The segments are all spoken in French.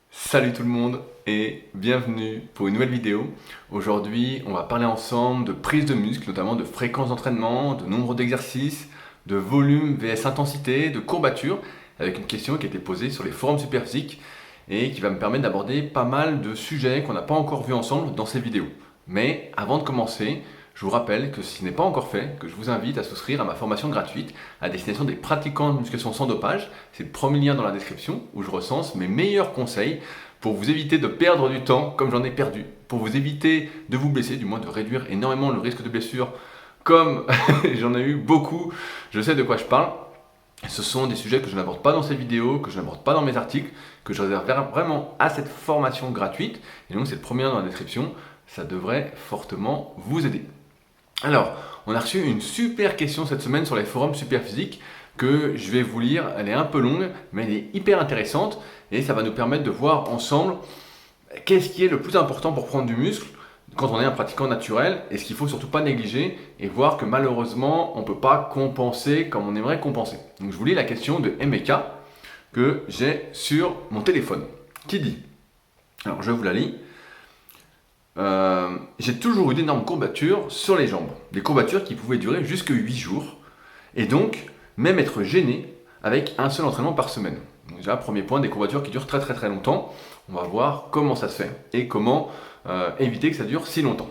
Salut tout le monde et bienvenue pour une nouvelle vidéo. Aujourd'hui, on va parler ensemble de prise de muscle, notamment de fréquence d'entraînement, de nombre d'exercices, de volume vs intensité, de courbature, avec une question qui a été posée sur les forums Superphysique et qui va me permettre d'aborder pas mal de sujets qu'on n'a pas encore vus ensemble dans ces vidéos. Mais avant de commencer, je vous rappelle que si ce n'est pas encore fait, que je vous invite à souscrire à ma formation gratuite à destination des pratiquants de musculation sans dopage. C'est le premier lien dans la description où je recense mes meilleurs conseils pour vous éviter de perdre du temps comme j'en ai perdu, pour vous éviter de vous blesser, du moins de réduire énormément le risque de blessure comme j'en ai eu beaucoup, je sais de quoi je parle. Ce sont des sujets que je n'aborde pas dans ces vidéos, que je n'aborde pas dans mes articles, que je réserve vraiment à cette formation gratuite. Et donc c'est le premier lien dans la description, ça devrait fortement vous aider. Alors, on a reçu une super question cette semaine sur les forums Superphysique que je vais vous lire. Elle est un peu longue, mais elle est hyper intéressante et ça va nous permettre de voir ensemble qu'est-ce qui est le plus important pour prendre du muscle quand on est un pratiquant naturel et ce qu'il ne faut surtout pas négliger et voir que malheureusement on ne peut pas compenser comme on aimerait compenser. Donc je vous lis la question de Emeka que j'ai sur mon téléphone qui dit, alors je vous la lis. J'ai toujours eu d'énormes courbatures sur les jambes, des courbatures qui pouvaient durer jusque 8 jours et donc même être gêné avec un seul entraînement par semaine. Donc déjà, premier point, des courbatures qui durent très longtemps. On va voir comment ça se fait et comment éviter que ça dure si longtemps.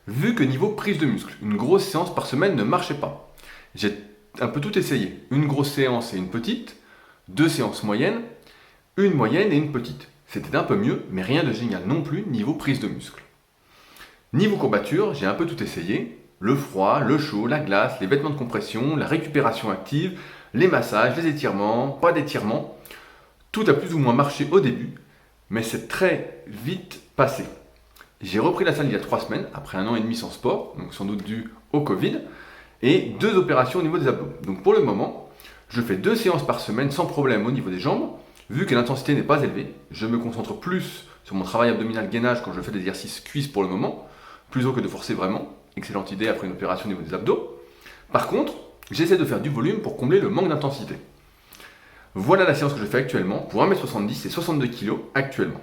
Vu que niveau prise de muscle, une grosse séance par semaine ne marchait pas, j'ai un peu tout essayé. Une grosse séance et une petite, 2 séances moyennes, une moyenne et une petite. C'était un peu mieux, mais rien de génial non plus niveau prise de muscle. Niveau courbature, j'ai un peu tout essayé. Le froid, le chaud, la glace, les vêtements de compression, la récupération active, les massages, les étirements, pas d'étirements. Tout a plus ou moins marché au début, mais c'est très vite passé. J'ai repris la salle il y a 3 semaines, après 1 an et demi sans sport, donc sans doute dû au Covid, et 2 opérations au niveau des abdos. Donc pour le moment, je fais 2 séances par semaine sans problème au niveau des jambes. Vu que l'intensité n'est pas élevée, je me concentre plus sur mon travail abdominal gainage quand je fais des exercices cuisses pour le moment, plutôt que de forcer vraiment. Excellente idée après une opération au niveau des abdos. Par contre, j'essaie de faire du volume pour combler le manque d'intensité. Voilà la séance que je fais actuellement pour 1m70 et 62 kg actuellement.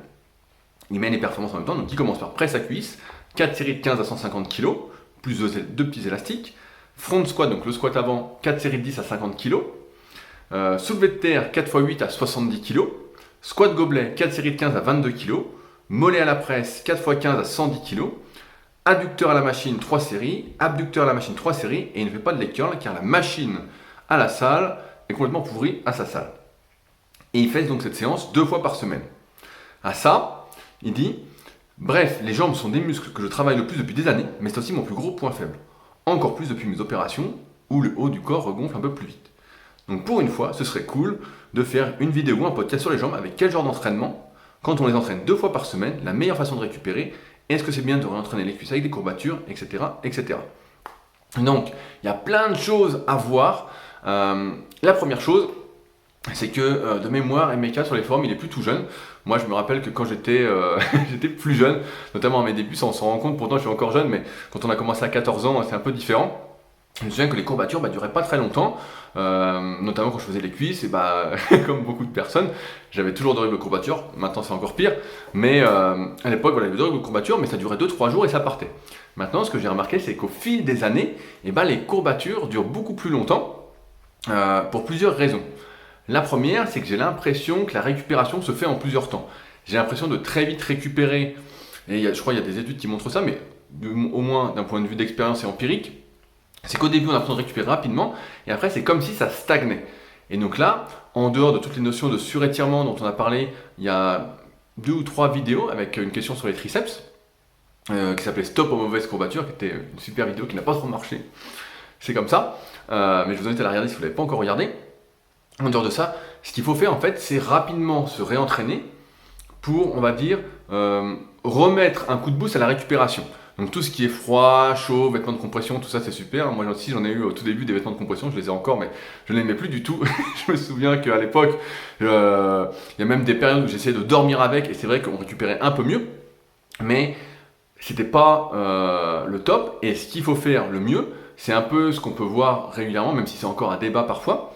Il met les performances en même temps, donc il commence par presse à cuisse, 4 séries de 15 à 150 kg, plus 2 petits élastiques. Front squat, donc le squat avant, 4 séries de 10 à 50 kg. Soulevé de terre 4x8 à 70 kg, squat gobelet 4 séries de 15 à 22 kg, mollet à la presse 4x15 à 110 kg, adducteur à la machine 3 séries, abducteur à la machine 3 séries et il ne fait pas de leg curl car la machine à la salle est complètement pourrie à sa salle. Et il fait donc cette séance 2 fois par semaine. À ça, il dit, bref, les jambes sont des muscles que je travaille le plus depuis des années, mais c'est aussi mon plus gros point faible. Encore plus depuis mes opérations où le haut du corps regonfle un peu plus vite. Donc pour une fois, ce serait cool de faire une vidéo ou un podcast sur les jambes avec quel genre d'entraînement, quand on les entraîne 2 fois par semaine, la meilleure façon de récupérer, est-ce que c'est bien de réentraîner les cuisses avec des courbatures, etc. etc. Donc il y a plein de choses à voir. La première chose, c'est que de mémoire, Emeka sur les forums, il est plus tout jeune. Moi, je me rappelle que quand j'étais j'étais plus jeune, notamment à mes débuts, ça on s'en rend compte, pourtant je suis encore jeune, mais quand on a commencé à 14 ans, c'est un peu différent. Je me souviens que les courbatures duraient pas très longtemps, notamment quand je faisais les cuisses, et comme beaucoup de personnes, j'avais toujours d'horribles courbatures, maintenant c'est encore pire, mais à l'époque j'avais d'horribles courbatures, mais ça durait 2-3 jours et ça partait. Maintenant ce que j'ai remarqué c'est qu'au fil des années, les courbatures durent beaucoup plus longtemps, pour plusieurs raisons. La première, c'est que j'ai l'impression que la récupération se fait en plusieurs temps. J'ai l'impression de très vite récupérer, et je crois qu'il y a des études qui montrent ça, mais au moins d'un point de vue d'expérience et empirique, c'est qu'au début on a l'impression de récupérer rapidement et après c'est comme si ça stagnait. Et donc là, en dehors de toutes les notions de surétirement dont on a parlé, il y a 2 ou 3 vidéos avec une question sur les triceps qui s'appelait Stop aux mauvaises courbatures, qui était une super vidéo qui n'a pas trop marché. C'est comme ça, mais je vous invite à la regarder si vous ne l'avez pas encore regardé. En dehors de ça, ce qu'il faut faire en fait, c'est rapidement se réentraîner pour, on va dire, remettre un coup de boost à la récupération. Donc tout ce qui est froid, chaud, vêtements de compression, tout ça c'est super. Moi aussi j'en ai eu au tout début des vêtements de compression, je les ai encore mais je ne les mets plus du tout. Je me souviens qu'à l'époque, il y a même des périodes où j'essayais de dormir avec et c'est vrai qu'on récupérait un peu mieux. Mais c'était pas le top et ce qu'il faut faire le mieux, c'est un peu ce qu'on peut voir régulièrement, même si c'est encore un débat parfois,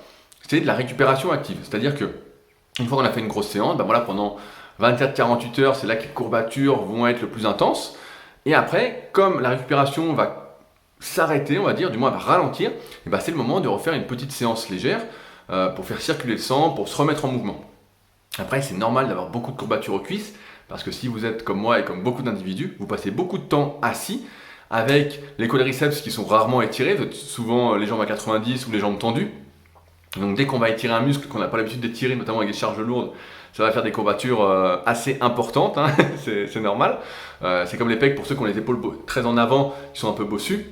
c'est de la récupération active. C'est-à-dire que une fois qu'on a fait une grosse séance, ben voilà, pendant 24-48 heures, c'est là que les courbatures vont être le plus intenses. Et après, comme la récupération va s'arrêter, on va dire, du moins elle va ralentir, et ben c'est le moment de refaire une petite séance légère pour faire circuler le sang, pour se remettre en mouvement. Après, c'est normal d'avoir beaucoup de courbatures aux cuisses, parce que si vous êtes comme moi et comme beaucoup d'individus, vous passez beaucoup de temps assis, avec les quadriceps qui sont rarement étirés, vous êtes souvent les jambes à 90 ou les jambes tendues. Donc dès qu'on va étirer un muscle qu'on n'a pas l'habitude d'étirer, notamment avec des charges lourdes, ça va faire des courbatures assez importantes, hein, c'est normal. C'est comme les pecs pour ceux qui ont les épaules très en avant, qui sont un peu bossus,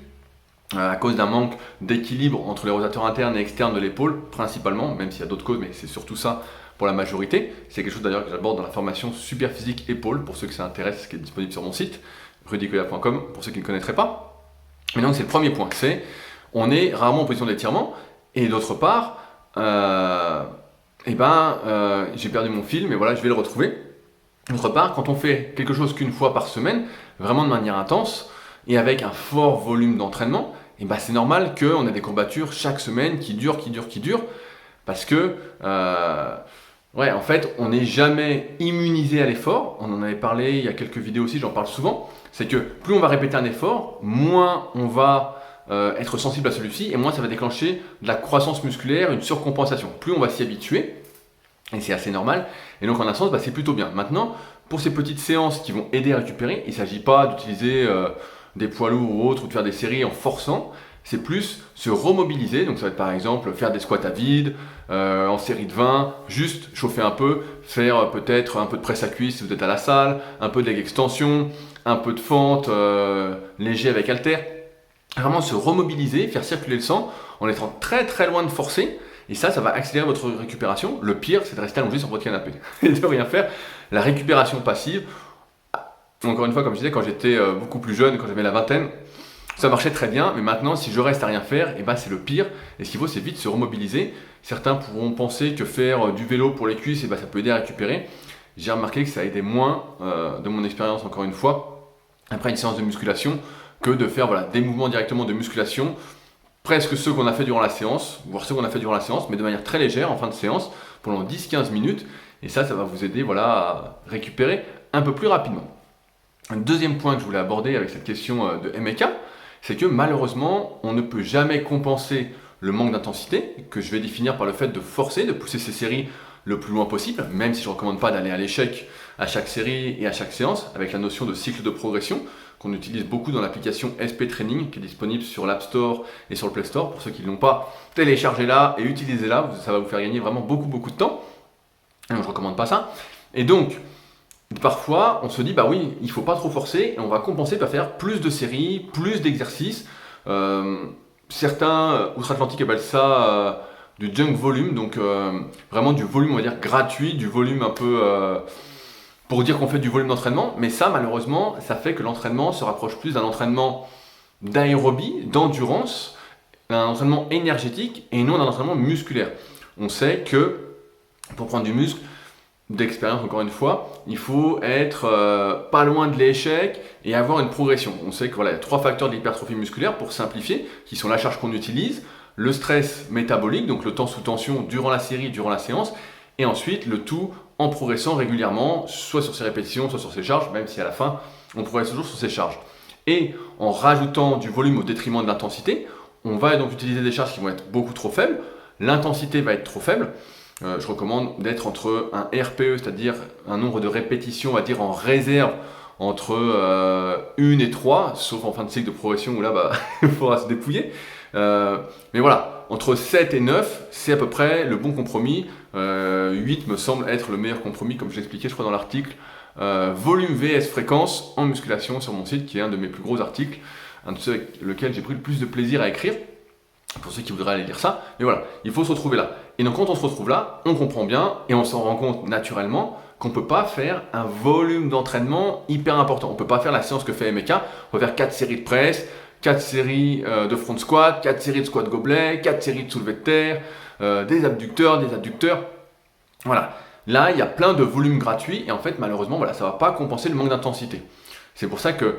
à cause d'un manque d'équilibre entre les rotateurs internes et externes de l'épaule, principalement, même s'il y a d'autres causes, mais c'est surtout ça pour la majorité. C'est quelque chose d'ailleurs que j'aborde dans la formation Super Physique Épaule, pour ceux que ça intéresse, qui est disponible sur mon site, rudicoya.com, pour ceux qui ne connaîtraient pas. Mais donc c'est le premier point, c'est on est rarement en position d'étirement, et d'autre part, j'ai perdu mon fil, mais voilà, je vais le retrouver. D'autre part, quand on fait quelque chose qu'une fois par semaine, vraiment de manière intense, et avec un fort volume d'entraînement, et ben c'est normal qu'on ait des courbatures chaque semaine qui durent, parce que en fait, on n'est jamais immunisé à l'effort. On en avait parlé il y a quelques vidéos aussi, j'en parle souvent. C'est que plus on va répéter un effort, moins on va être sensible à celui-ci, et moins ça va déclencher de la croissance musculaire, une surcompensation. Plus on va s'y habituer, et c'est assez normal, et donc en un sens, c'est plutôt bien. Maintenant, pour ces petites séances qui vont aider à récupérer, il ne s'agit pas d'utiliser des poids lourds ou autres, ou de faire des séries en forçant, c'est plus se remobiliser. Donc ça va être par exemple faire des squats à vide, en série de 20, juste chauffer un peu, faire peut-être un peu de presse à cuisse si vous êtes à la salle, un peu de leg extension, un peu de fente léger avec haltère. Vraiment se remobiliser, faire circuler le sang en étant très très loin de forcer, et ça va accélérer votre récupération. Le pire, c'est de rester allongé sur votre canapé et de rien faire. La récupération passive, encore une fois, comme je disais, quand j'étais beaucoup plus jeune, quand j'avais la vingtaine, ça marchait très bien, mais maintenant, si je reste à rien faire, c'est le pire. Et ce qu'il faut, c'est vite se remobiliser. Certains pourront penser que faire du vélo pour les cuisses, ça peut aider à récupérer. J'ai remarqué que ça aidait moins, de mon expérience encore une fois, après une séance de musculation, que de faire des mouvements directement de musculation, presque ceux qu'on a fait durant la séance, voire ceux qu'on a fait durant la séance, mais de manière très légère en fin de séance, pendant 10-15 minutes, et ça va vous aider à récupérer un peu plus rapidement. Un deuxième point que je voulais aborder avec cette question de MEK, c'est que malheureusement, on ne peut jamais compenser le manque d'intensité, que je vais définir par le fait de forcer, de pousser ces séries le plus loin possible, même si je ne recommande pas d'aller à l'échec à chaque série et à chaque séance, avec la notion de cycle de progression, qu'on utilise beaucoup dans l'application SP Training, qui est disponible sur l'App Store et sur le Play Store. Pour ceux qui ne l'ont pas, téléchargez-la et utilisez-la, ça va vous faire gagner vraiment beaucoup de temps. Et donc, je ne recommande pas ça. Et donc, parfois, on se dit, oui, il ne faut pas trop forcer, et on va compenser par faire plus de séries, plus d'exercices. Certains outre-Atlantique appellent ça du junk volume, donc vraiment du volume, on va dire, gratuit, du volume un peu... pour dire qu'on fait du volume d'entraînement, mais ça, malheureusement, ça fait que l'entraînement se rapproche plus d'un entraînement d'aérobie, d'endurance, d'un entraînement énergétique, et non d'un entraînement musculaire. On sait que, pour prendre du muscle, d'expérience encore une fois, il faut être pas loin de l'échec et avoir une progression. On sait qu'il y a 3 facteurs de l'hypertrophie musculaire, pour simplifier, qui sont la charge qu'on utilise, le stress métabolique, donc le temps sous tension durant la série, durant la séance, et ensuite le tout en progressant régulièrement, soit sur ses répétitions, soit sur ses charges, même si à la fin, on progresse toujours sur ses charges. Et en rajoutant du volume au détriment de l'intensité, on va donc utiliser des charges qui vont être beaucoup trop faibles, l'intensité va être trop faible. Je recommande d'être entre un RPE, c'est-à-dire un nombre de répétitions, on va dire en réserve, entre 1 et 3, sauf en fin de cycle de progression où là, il faudra se dépouiller. Mais voilà, entre 7 et 9, c'est à peu près le bon compromis. 8 me semble être le meilleur compromis, comme je l'expliquais, je crois, dans l'article volume vs fréquence en musculation sur mon site, qui est un de mes plus gros articles, un de ceux avec lequel j'ai pris le plus de plaisir à écrire, pour ceux qui voudraient aller lire ça. Mais voilà, il faut se retrouver là. Et donc quand on se retrouve là, on comprend bien et on s'en rend compte naturellement qu'on ne peut pas faire un volume d'entraînement hyper important. On ne peut pas faire la séance que fait MEK, on va faire 4 séries de presse, 4 séries de front squat, 4 séries de squat gobelet, 4 séries de soulevé de terre, des abducteurs. Voilà. Là, il y a plein de volumes gratuits et en fait, malheureusement, ça ne va pas compenser le manque d'intensité. C'est pour ça que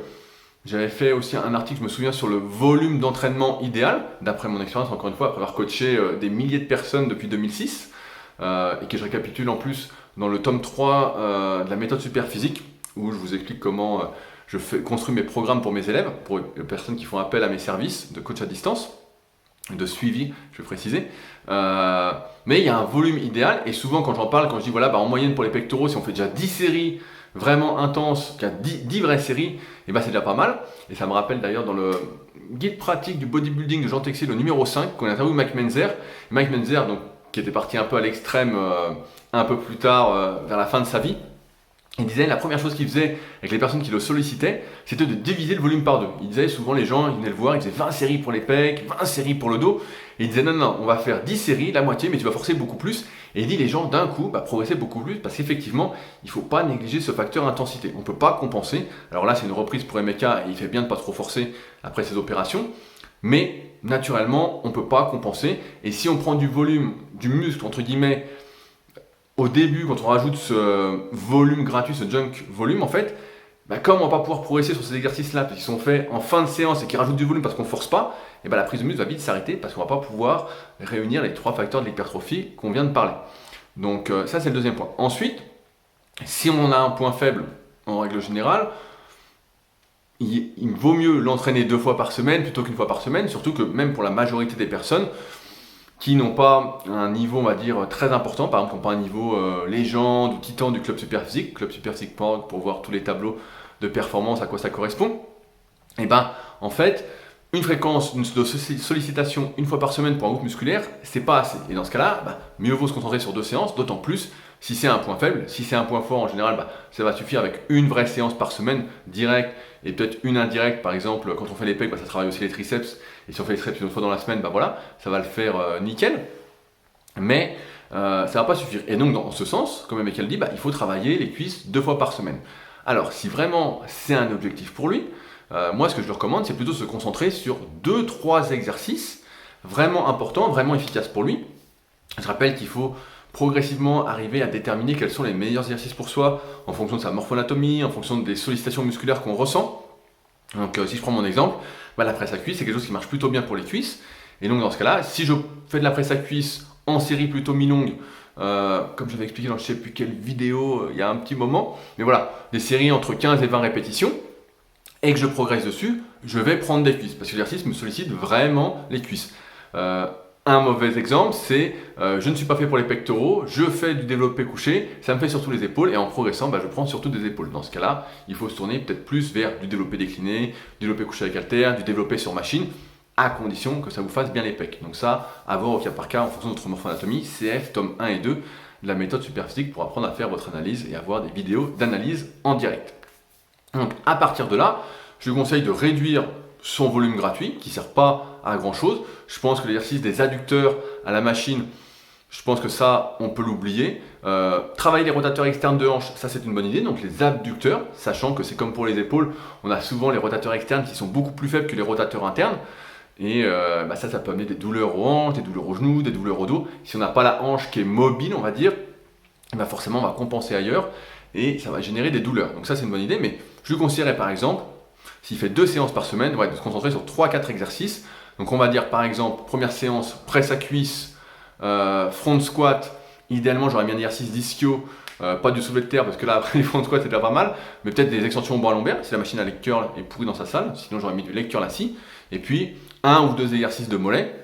J'avais fait aussi un article, je me souviens, sur le volume d'entraînement idéal, d'après mon expérience, encore une fois, après avoir coaché des milliers de personnes depuis 2006, et que je récapitule en plus dans le tome 3 de la méthode Superphysique, où je vous explique comment construis mes programmes pour mes élèves, pour les personnes qui font appel à mes services de coach à distance, de suivi, je vais préciser. Mais il y a un volume idéal, et souvent quand j'en parle, quand je dis voilà, en moyenne pour les pectoraux, si on fait déjà 10 séries vraiment intenses, qu'il y a 10 vraies séries, et c'est déjà pas mal. Et ça me rappelle d'ailleurs dans le guide pratique du bodybuilding de Jean Texier, le numéro 5, qu'on a interviewé Mike Menzer. Mike Menzer, donc, qui était parti un peu à l'extrême un peu plus tard, vers la fin de sa vie. Il disait la première chose qu'il faisait avec les personnes qui le sollicitaient, c'était de diviser le volume par deux. Il disait souvent les gens, ils venaient le voir, ils faisaient 20 séries pour les pecs, 20 séries pour le dos. Et il disait non, on va faire 10 séries, la moitié, mais tu vas forcer beaucoup plus. Et il dit les gens d'un coup progressaient beaucoup plus parce qu'effectivement, il ne faut pas négliger ce facteur intensité. On ne peut pas compenser. Alors là, c'est une reprise pour Emeka et il fait bien de ne pas trop forcer après ses opérations. Mais naturellement, on ne peut pas compenser. Et si on prend du volume, du muscle, entre guillemets, au début, quand on rajoute ce volume gratuit, ce junk volume, en fait, comme on ne va pas pouvoir progresser sur ces exercices-là, qui sont faits en fin de séance et qui rajoutent du volume parce qu'on ne force pas, et la prise de muscle va vite s'arrêter parce qu'on ne va pas pouvoir réunir les 3 facteurs de l'hypertrophie qu'on vient de parler. Donc ça, c'est le deuxième point. Ensuite, si on a un point faible, en règle générale, il vaut mieux l'entraîner 2 fois par semaine plutôt qu'une fois par semaine, surtout que même pour la majorité des personnes, qui n'ont pas un niveau, on va dire, très important, par exemple, qui n'ont pas un niveau légende ou titan du club Superphysique, clubsuperphysique.org pour voir tous les tableaux de performance, à quoi ça correspond. Et en fait, une fréquence de sollicitation une fois par semaine pour un groupe musculaire, c'est pas assez. Et dans ce cas-là, mieux vaut se concentrer sur 2 séances, d'autant plus si c'est un point faible. Si c'est un point fort, en général, ça va suffire avec une vraie séance par semaine, directe, et peut-être une indirecte. Par exemple, quand on fait les pecs, ça travaille aussi les triceps. Et si on fait les triceps une fois dans la semaine, voilà, ça va le faire nickel. Mais ça ne va pas suffire. Et donc, dans ce sens, comme Emeka le dit, il faut travailler les cuisses 2 fois par semaine. Alors, si vraiment c'est un objectif pour lui, moi, ce que je lui recommande, c'est plutôt de se concentrer sur 2-3 exercices vraiment importants, vraiment efficaces pour lui. Je rappelle qu'il faut progressivement arriver à déterminer quels sont les meilleurs exercices pour soi en fonction de sa morphoanatomie, en fonction des sollicitations musculaires qu'on ressent. Donc si je prends mon exemple, la presse à cuisse, c'est quelque chose qui marche plutôt bien pour les cuisses. Et donc dans ce cas-là, si je fais de la presse à cuisse en série plutôt mi-longue, comme j'avais expliqué dans je ne sais plus quelle vidéo il y a un petit moment, mais voilà, des séries entre 15 et 20 répétitions, et que je progresse dessus, je vais prendre des cuisses, parce que l'exercice me sollicite vraiment les cuisses. Un mauvais exemple, c'est je ne suis pas fait pour les pectoraux, je fais du développé couché, ça me fait surtout les épaules, et en progressant, je prends surtout des épaules. Dans ce cas-là, il faut se tourner peut-être plus vers du développé décliné, du développé couché avec haltère, du développé sur machine, à condition que ça vous fasse bien les pecs. Donc ça, à voir au cas par cas en fonction de votre morphoanatomie, CF, tome 1 et 2 de la méthode Superphysique pour apprendre à faire votre analyse et avoir des vidéos d'analyse en direct. Donc à partir de là, je vous conseille de réduire son volume gratuit qui ne sert pas à grand chose. Je pense que l'exercice des adducteurs à la machine, je pense que ça, on peut l'oublier. Travailler les rotateurs externes de hanche, ça c'est une bonne idée. Donc les abducteurs, sachant que c'est comme pour les épaules, on a souvent les rotateurs externes qui sont beaucoup plus faibles que les rotateurs internes. Et ça peut amener des douleurs aux hanches, des douleurs aux genoux, des douleurs au dos. Si on n'a pas la hanche qui est mobile, on va dire, forcément on va compenser ailleurs et ça va générer des douleurs. Donc ça c'est une bonne idée, mais je lui conseillerais par exemple, s'il fait 2 séances par semaine, de se concentrer sur 3-4 exercices. Donc on va dire par exemple, première séance, presse à cuisse, front squat. Idéalement j'aurais mis un exercice d'ischio, pas du soulevé de terre parce que là après les front squats c'est déjà pas mal, mais peut-être des extensions au bras lombaire si la machine à leg curl est pourrie dans sa salle, sinon j'aurais mis du leg curl assis. Et puis 1 ou 2 exercices de mollet.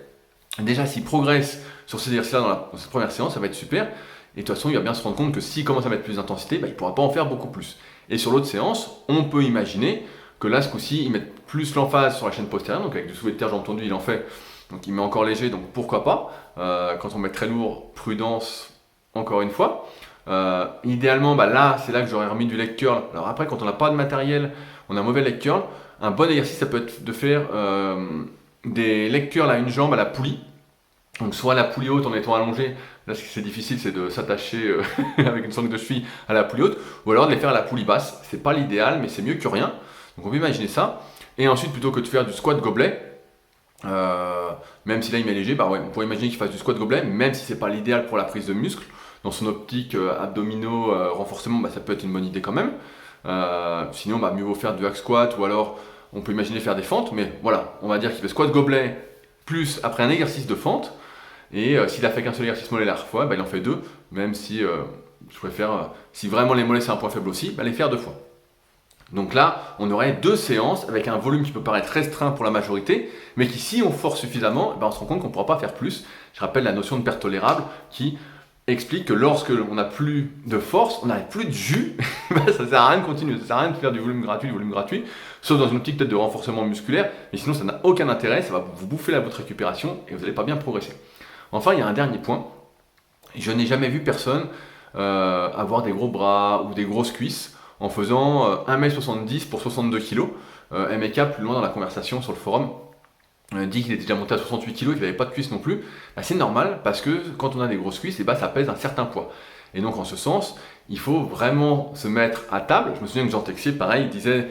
Déjà s'il progresse sur ces exercices-là dans cette première séance, ça va être super. Et de toute façon il va bien se rendre compte que s'il commence à mettre plus d'intensité, il ne pourra pas en faire beaucoup plus. Et sur l'autre séance, on peut imaginer que là, ce coup-ci, il met plus l'emphase sur la chaîne postérieure, donc avec du soulevé de terre, j'ai entendu, il en fait, donc il met encore léger, donc pourquoi pas. Quand on met très lourd, prudence, encore une fois. Idéalement, là, c'est là que j'aurais remis du leg curl. Alors après, quand on n'a pas de matériel, on a un mauvais leg curl, un bon exercice, ça peut être de faire des leg curls à une jambe à la poulie. Donc soit la poulie haute en étant allongé, là ce qui c'est difficile c'est de s'attacher avec une sangle de cheville à la poulie haute, ou alors de les faire à la poulie basse. C'est pas l'idéal, mais c'est mieux que rien. Donc on peut imaginer ça. Et ensuite, plutôt que de faire du squat gobelet, même si là il met léger, on pourrait imaginer qu'il fasse du squat gobelet, même si c'est pas l'idéal pour la prise de muscle. Dans son optique abdominaux, renforcement, ça peut être une bonne idée quand même. Sinon, mieux vaut faire du hack squat ou alors on peut imaginer faire des fentes, mais voilà, on va dire qu'il fait squat gobelet plus après un exercice de fente, et s'il a fait qu'un seul exercice mollet la dernière fois, il en fait 2, même si je préfère, si vraiment les mollets c'est un point faible aussi, les faire 2 fois. Donc là, on aurait 2 séances avec un volume qui peut paraître restreint pour la majorité, mais qui, si on force suffisamment, on se rend compte qu'on ne pourra pas faire plus. Je rappelle la notion de perte tolérable qui explique que lorsque on n'a plus de force, on n'a plus de jus, ça ne sert à rien de continuer, ça ne sert à rien de faire du volume gratuit, sauf dans une optique peut-être de renforcement musculaire, mais sinon ça n'a aucun intérêt, ça va vous bouffer votre récupération et vous n'allez pas bien progresser. Enfin, il y a un dernier point, je n'ai jamais vu personne avoir des gros bras ou des grosses cuisses en faisant 1m70 pour 62 kg. Emeka, plus loin dans la conversation sur le forum, dit qu'il était déjà monté à 68 kg et qu'il n'avait pas de cuisses non plus. C'est normal parce que quand on a des grosses cuisses, ça pèse un certain poids. Et donc en ce sens, il faut vraiment se mettre à table. Je me souviens que Jean Texier, pareil, il disait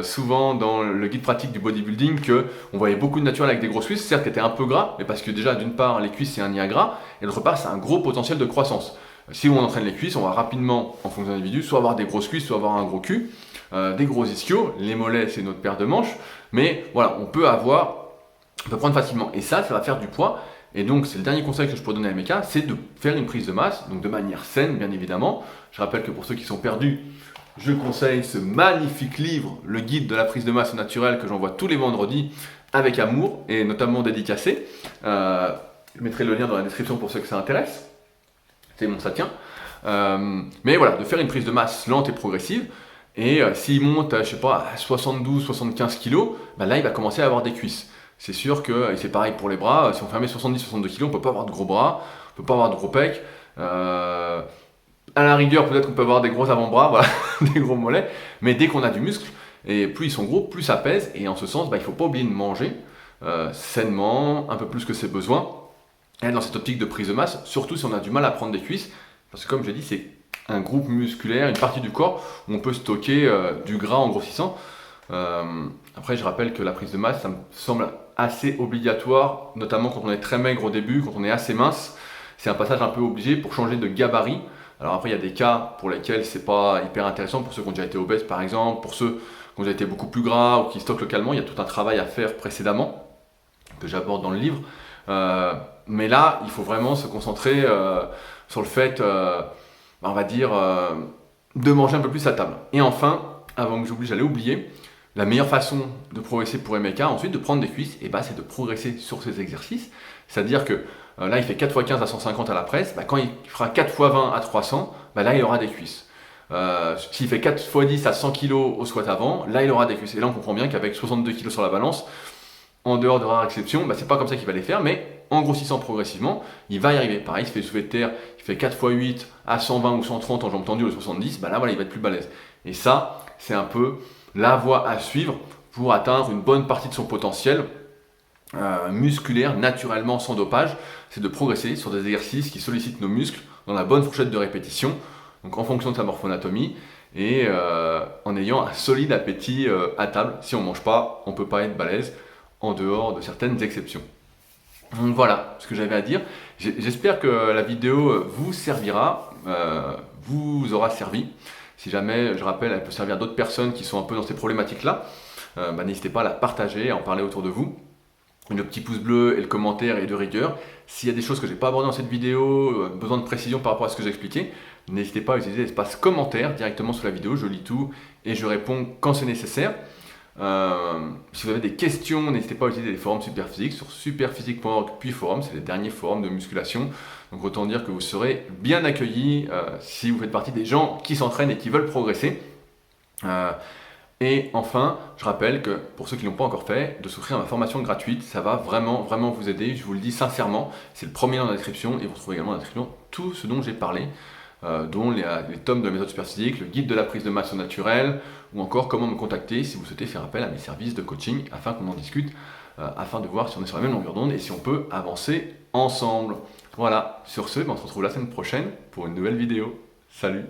souvent dans le guide pratique du bodybuilding qu'on voyait beaucoup de naturels avec des grosses cuisses, certes qui étaient un peu gras, mais parce que déjà d'une part les cuisses c'est un lien gras, et d'autre part c'est un gros potentiel de croissance. Si on entraîne les cuisses, on va rapidement, en fonction de l'individu, soit avoir des grosses cuisses, soit avoir un gros cul, des gros ischios, les mollets c'est notre paire de manches, mais voilà, on peut prendre facilement, et ça va faire du poids. Et donc, c'est le dernier conseil que je pourrais donner à Emeka, c'est de faire une prise de masse, donc de manière saine, bien évidemment. Je rappelle que pour ceux qui sont perdus, je conseille ce magnifique livre, le guide de la prise de masse naturelle, que j'envoie tous les vendredis avec amour, et notamment dédicacé. Je mettrai le lien dans la description pour ceux que ça intéresse. C'est bon, ça tient. Mais voilà, de faire une prise de masse lente et progressive. Et s'il monte, je sais pas, à 72-75 kg, là, il va commencer à avoir des cuisses. C'est sûr que, et c'est pareil pour les bras, si on fait 1m70-62 kg, on ne peut pas avoir de gros bras, on ne peut pas avoir de gros pecs. À la rigueur, peut-être qu'on peut avoir des gros avant-bras, voilà, des gros mollets, mais dès qu'on a du muscle, et plus ils sont gros, plus ça pèse, et en ce sens, il ne faut pas oublier de manger sainement, un peu plus que ses besoins, et dans cette optique de prise de masse, surtout si on a du mal à prendre des cuisses, parce que comme je l'ai dit, c'est un groupe musculaire, une partie du corps où on peut stocker du gras en grossissant. Après, je rappelle que la prise de masse, ça me semble assez obligatoire, notamment quand on est très maigre au début, quand on est assez mince. C'est un passage un peu obligé pour changer de gabarit. Alors après, il y a des cas pour lesquels c'est pas hyper intéressant, pour ceux qui ont déjà été obèses par exemple, pour ceux qui ont déjà été beaucoup plus gras ou qui stockent localement, il y a tout un travail à faire précédemment, que j'aborde dans le livre. Mais là, il faut vraiment se concentrer sur le fait, on va dire, de manger un peu plus à table. Et enfin, avant que j'oublie, j'allais oublier, la meilleure façon de progresser pour Emeka, ensuite de prendre des cuisses, c'est de progresser sur ces exercices. C'est-à-dire que là, il fait 4 x 15 à 150 à la presse. Quand il fera 4 x 20 à 300, là, il aura des cuisses. S'il fait 4 x 10 à 100 kg au squat avant, là, il aura des cuisses. Et là, on comprend bien qu'avec 62 kg sur la balance, en dehors de rares exceptions, c'est pas comme ça qu'il va les faire, mais en grossissant progressivement, il va y arriver. Pareil, il se fait soulevé de terre, il fait 4 x 8 à 120 ou 130 en jambes tendues au 70, là, voilà, il va être plus balèze. Et ça, c'est un peu la voie à suivre pour atteindre une bonne partie de son potentiel musculaire naturellement sans dopage, c'est de progresser sur des exercices qui sollicitent nos muscles dans la bonne fourchette de répétition, donc en fonction de sa morphoanatomie et en ayant un solide appétit à table. Si on ne mange pas, on ne peut pas être balèze en dehors de certaines exceptions. Donc voilà ce que j'avais à dire. J'espère que la vidéo vous servira, vous aura servi. Si jamais, je rappelle, elle peut servir à d'autres personnes qui sont un peu dans ces problématiques-là, n'hésitez pas à la partager, à en parler autour de vous. Le petit pouce bleu et le commentaire est de rigueur. S'il y a des choses que je n'ai pas abordées dans cette vidéo, besoin de précision par rapport à ce que j'ai expliqué, n'hésitez pas à utiliser l'espace commentaire directement sous la vidéo. Je lis tout et je réponds quand c'est nécessaire. Si vous avez des questions, n'hésitez pas à utiliser les forums Superphysique sur superphysique.org puis forum, c'est les derniers forums de musculation. Donc autant dire que vous serez bien accueillis si vous faites partie des gens qui s'entraînent et qui veulent progresser. Et enfin, je rappelle que pour ceux qui ne l'ont pas encore fait, de souscrire à ma formation gratuite, ça va vraiment vous aider, je vous le dis sincèrement. C'est le premier lien dans la description et vous retrouvez également dans la description tout ce dont j'ai parlé, dont les tomes de la méthode Superphysique, le guide de la prise de masse au naturel, ou encore comment me contacter si vous souhaitez faire appel à mes services de coaching afin qu'on en discute, afin de voir si on est sur la même longueur d'onde et si on peut avancer ensemble. Voilà, sur ce, on se retrouve la semaine prochaine pour une nouvelle vidéo. Salut!